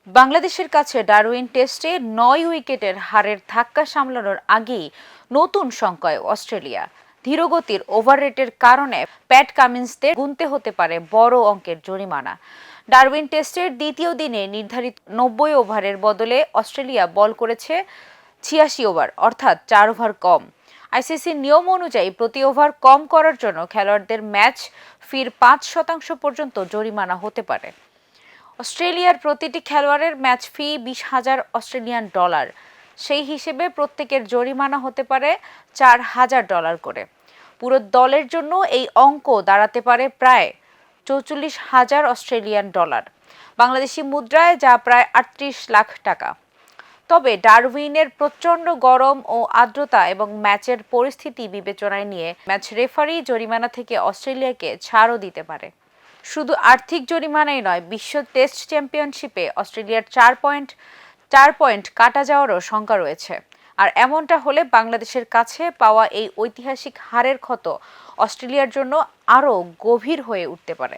বাংলাদেশের কাছে ডারউইন টেস্টে ৯ উইকেটের হারের ধাক্কা সামলানোর আগেই নতুন শঙ্কায় অস্ট্রেলিয়া। ধীরগতির ওভাররেটের কারণে প্যাট কামিন্সদের গুনতে হতে পারে বড় অঙ্কের জরিমানা। ডারউইন টেস্টের দ্বিতীয় দিনে নির্ধারিত ৯০ ওভারের বদলে অস্ট্রেলিয়া বল করেছে ৮৬ ওভার, অর্থাৎ ৪ ওভার কম। আইসিসির নিয়ম অনুযায়ী প্রতি ওভার কম করার জন্য খেলোয়াড়দের ম্যাচ ফির ৫% পর্যন্ত জরিমানা হতে পারে। অস্ট্রেলিয়ার প্রতিটি খেলোয়াড়ের ম্যাচ ফি ২০,০০০ অস্ট্রেলিয়ান ডলার। সেই হিসেবে প্রত্যেকের জরিমানা হতে পারে $৪,০০০ করে। পুরো দলের জন্য এই অঙ্ক দাঁড়াতে পারে প্রায় ৪৪,০০০ অস্ট্রেলিয়ান ডলার, বাংলাদেশি মুদ্রায় যা প্রায় ৩৮ লাখ টাকা। তবে ডারউইনের প্রচণ্ড গরম ও আর্দ্রতা এবং ম্যাচের পরিস্থিতি বিবেচনায় নিয়ে ম্যাচ রেফারি জরিমানা থেকে অস্ট্রেলিয়াকে ছাড়ও দিতে পারে। শুধু আর্থিক জরিমানাই নয়, বিশ্ব টেস্ট চ্যাম্পিয়নশিপে অস্ট্রেলিয়ার ৪ পয়েন্ট কাটা যাওয়ারও শঙ্কা রয়েছে। আর এমনটা হলে বাংলাদেশের কাছে পাওয়া এই ঐতিহাসিক হারের ক্ষত অস্ট্রেলিয়ার জন্য আরও গভীর হয়ে উঠতে পারে।